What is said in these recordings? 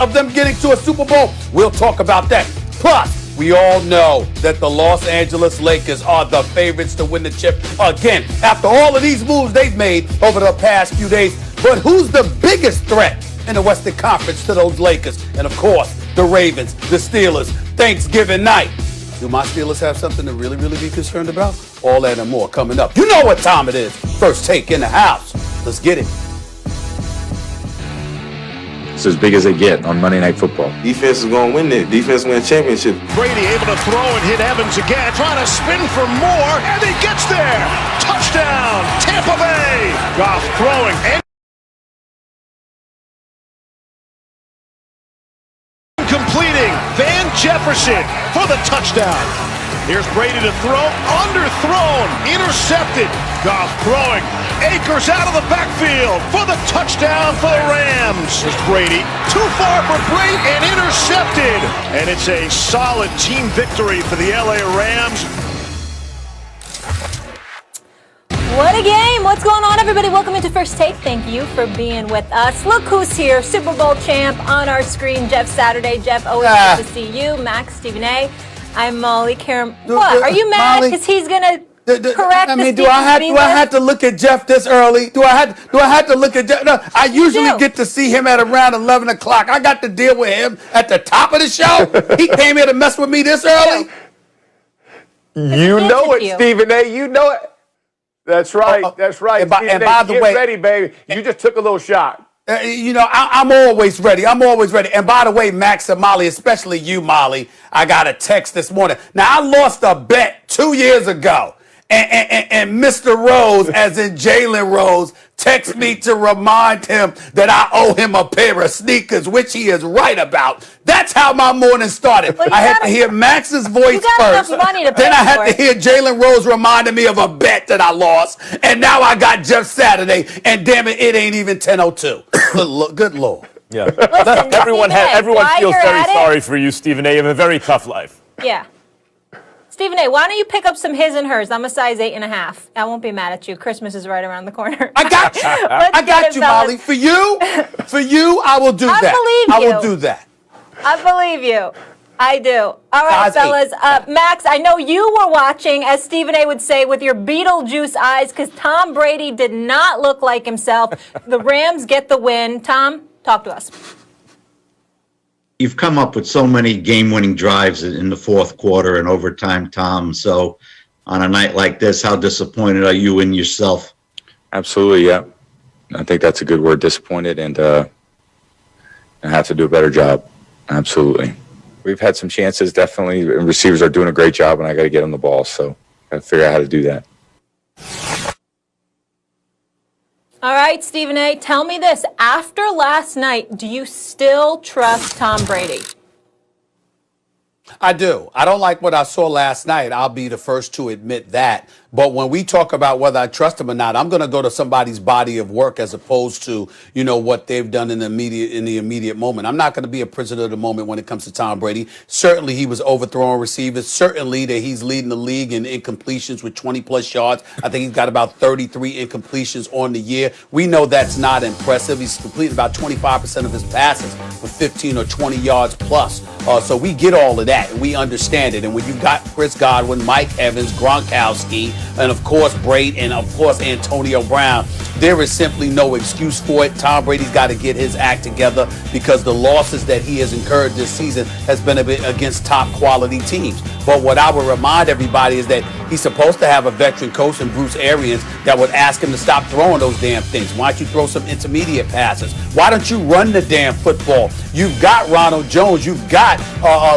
of them getting to a Super Bowl? We'll talk about that. Plus, we all know that the Los Angeles Lakers are the favorites to win the chip again after all of these moves they've made over the past few days. But who's the biggest threat in the Western Conference to those Lakers? And of course, the Ravens, the Steelers, Thanksgiving night. Do my Steelers have something to really be concerned about? All that and more coming up. You know what time it is. First Take in the house. Let's get it. It's as big as they get on Monday Night Football. Defense is going to win it. Defense win a championship. Brady able to throw and hit Evans again. Trying to spin for more, and he gets there. Touchdown, Tampa Bay. Goff throwing and completing. Van Jefferson for the touchdown. Here's Brady to throw, underthrown, intercepted. Goff throwing, Akers out of the backfield for the touchdown for the Rams. Here's Brady, too far for Brady and intercepted. And it's a solid team victory for the LA Rams. What a game. What's going on, everybody? Welcome into First Take. Thank you for being with us. Look who's here. Super Bowl champ on our screen, Jeff Saturday. Jeff, always good to see you. Max, Stephen A. I'm Molly. Karen. What? Are you mad because he's going to correct? I mean, do I have to look at Jeff this early? Do I have to look at Jeff? No, I usually get to see him at around 11 o'clock. I got to deal with him at the top of the show. He came here to mess with me this early. You know it, Stephen A. You know it. That's right. That's right. And by the way, ready, baby. You just took a little shot. I'm always ready. I'm always ready. And by the way, Max and Molly, especially you, Molly, I got a text this morning. Now, I lost a bet 2 years ago. And Mr. Rose, as in Jalen Rose, texts me to remind him that I owe him a pair of sneakers, which he is right about. That's how my morning started. Well, I had to hear Max's voice first. Then I had to hear Jalen Rose reminding me of a bet that I lost. And now I got Jeff Saturday. And damn it, it ain't even 10:02. Good Lord. Yeah. Listen, everyone feels very sorry it? for you, Stephen A. You have a very tough life. Yeah. Stephen A., why don't you pick up some his and hers? I'm a size 8.5. I won't be mad at you. Christmas is right around the corner. I got you. I got you, Molly. For you, I will do that. I will do that. I believe you. I do. All right, fellas. Max, I know you were watching, as Stephen A. would say, with your Beetlejuice eyes, because Tom Brady did not look like himself. The Rams get the win. Tom, talk to us. You've come up with so many game-winning drives in the fourth quarter and overtime, Tom. So on a night like this, how disappointed are you in yourself? Absolutely, yeah. I think that's a good word, disappointed, and I have to do a better job. Absolutely. We've had some chances, definitely, and receivers are doing a great job, and I got to get them the ball, so I got to figure out how to do that. All right, Stephen A., tell me this. After last night, do you still trust Tom Brady? I do. I don't like what I saw last night. I'll be the first to admit that. But when we talk about whether I trust him or not, I'm going to go to somebody's body of work as opposed to, what they've done in the immediate moment. I'm not going to be a prisoner of the moment when it comes to Tom Brady. Certainly, he was overthrowing receivers. Certainly, that he's leading the league in incompletions with 20-plus yards. I think he's got about 33 incompletions on the year. We know that's not impressive. He's completed about 25% of his passes for 15 or 20 yards plus. So we get all of that, and we understand it. And when you got Chris Godwin, Mike Evans, Gronkowski, and of course Brady, and of course Antonio Brown, there is simply no excuse for it. Tom Brady's got to get his act together because the losses that he has incurred this season has been against top quality teams. But what I would remind everybody is that he's supposed to have a veteran coach in Bruce Arians that would ask him to stop throwing those damn things. Why don't you throw some intermediate passes? Why don't you run the damn football? You've got Ronald Jones. You've got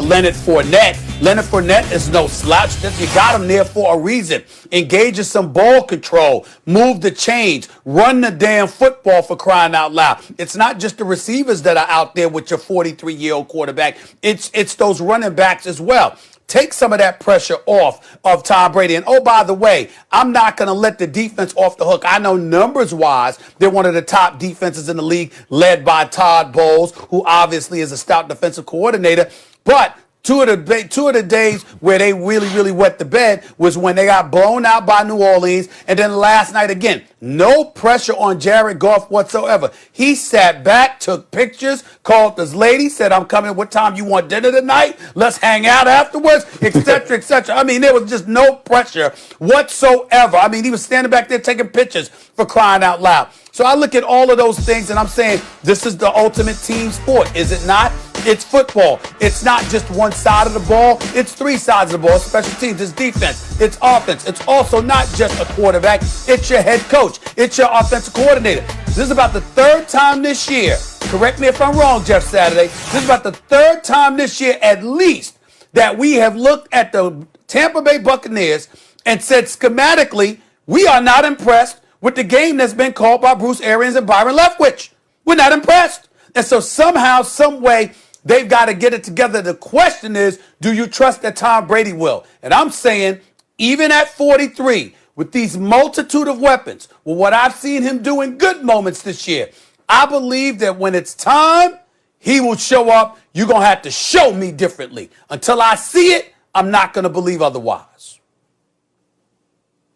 Leonard Fournette. Leonard Fournette is no slouch. You got him there for a reason. Engage in some ball control. Move the chains. Run the damn football, for crying out loud. It's not just the receivers that are out there with your 43-year-old quarterback. It's those running backs as well. Take some of that pressure off of Tom Brady. And, oh, by the way, I'm not going to let the defense off the hook. I know numbers-wise, they're one of the top defenses in the league, led by Todd Bowles, who obviously is a stout defensive coordinator. But Two of the days where they really wet the bed was when they got blown out by New Orleans, and then last night again. No pressure on Jared Goff whatsoever. He sat back, took pictures, called this lady, said, "I'm coming. What time you want dinner tonight? Let's hang out afterwards," etc., etc. I mean, there was just no pressure whatsoever. I mean, he was standing back there taking pictures, for crying out loud. So I look at all of those things and I'm saying, this is the ultimate team sport, is it not? It's football. It's not just one side of the ball. It's three sides of the ball. Special teams. It's defense. It's offense. It's also not just a quarterback. It's your head coach. It's your offensive coordinator. This is about the third time this year. Correct me if I'm wrong, Jeff Saturday. This is about the third time this year, at least, that we have looked at the Tampa Bay Buccaneers and said schematically, we are not impressed with the game that's been called by Bruce Arians and Byron Leftwich. We're not impressed. And so somehow, some way, they've got to get it together. The question is, do you trust that Tom Brady will? And I'm saying, even at 43, with these multitude of weapons, with what I've seen him do in good moments this year, I believe that when it's time, he will show up. You're going to have to show me differently. Until I see it, I'm not going to believe otherwise.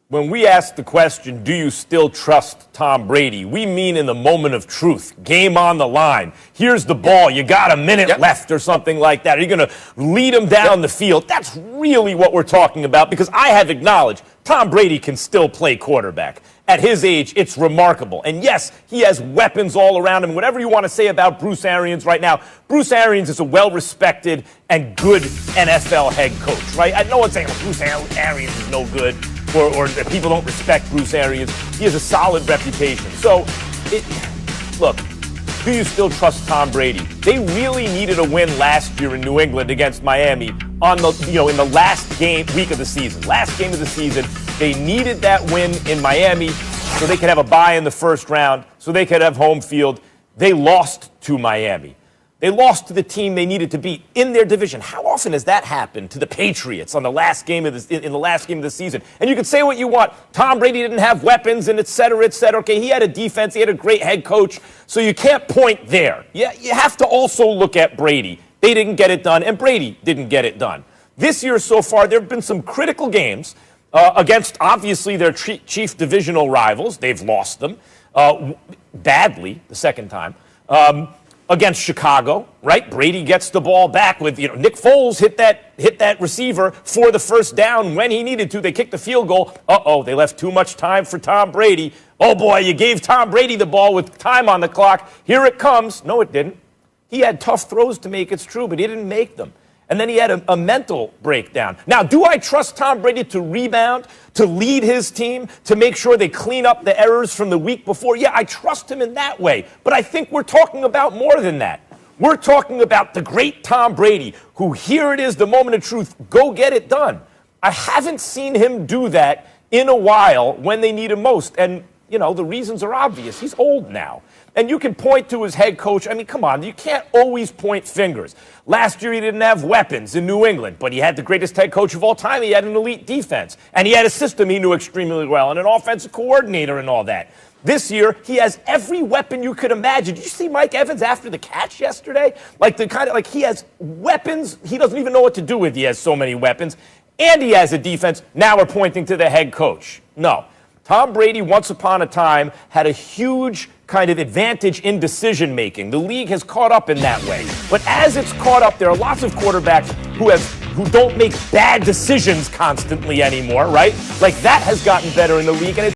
When we ask the question, do you still trust Tom Brady? We mean in the moment of truth, game on the line. Here's the ball. You got a minute left or something like that. Are you going to lead him down the field? That's really what we're talking about, because I have acknowledged Tom Brady can still play quarterback. At his age, it's remarkable. And yes, he has weapons all around him. Whatever you want to say about Bruce Arians right now, Bruce Arians is a well-respected and good NFL head coach, right? I know one's saying Bruce Arians is no good, or that people don't respect Bruce Arians. He has a solid reputation. So, look, do you still trust Tom Brady? They really needed a win last year in New England against Miami on the, in the last week of the season. Last game of the season, they needed that win in Miami so they could have a bye in the first round, so they could have home field. They lost to Miami. They lost to the team they needed to beat in their division. How often has that happened to the Patriots on the last game of the season? And you can say what you want. Tom Brady didn't have weapons and et cetera, et cetera. Okay, he had a defense. He had a great head coach. So you can't point there. You have to also look at Brady. They didn't get it done, and Brady didn't get it done. This year so far, there have been some critical games against, obviously, their chief divisional rivals. They've lost them badly the second time. Against Chicago, right? Brady gets the ball back with, Nick Foles hit that receiver for the first down when he needed to. They kicked the field goal. They left too much time for Tom Brady. Oh boy, you gave Tom Brady the ball with time on the clock. Here it comes. No, it didn't. He had tough throws to make, it's true, but he didn't make them. And then he had a mental breakdown. Now, do I trust Tom Brady to rebound, to lead his team, to make sure they clean up the errors from the week before? Yeah, I trust him in that way. But I think we're talking about more than that. We're talking about the great Tom Brady, who, here it is, the moment of truth, go get it done. I haven't seen him do that in a while when they need him most. And, the reasons are obvious. He's old now. And you can point to his head coach. I mean, come on, you can't always point fingers. Last year, he didn't have weapons in New England, but he had the greatest head coach of all time. He had an elite defense, and he had a system he knew extremely well, and an offensive coordinator and all that. This year, he has every weapon you could imagine. Did you see Mike Evans after the catch yesterday? He has weapons he doesn't even know what to do with. He has so many weapons, and he has a defense. Now we're pointing to the head coach. No. Tom Brady, once upon a time, had a huge kind of advantage in decision-making. The league has caught up in that way. But as it's caught up, there are lots of quarterbacks who don't make bad decisions constantly anymore, right? Like, that has gotten better in the league, and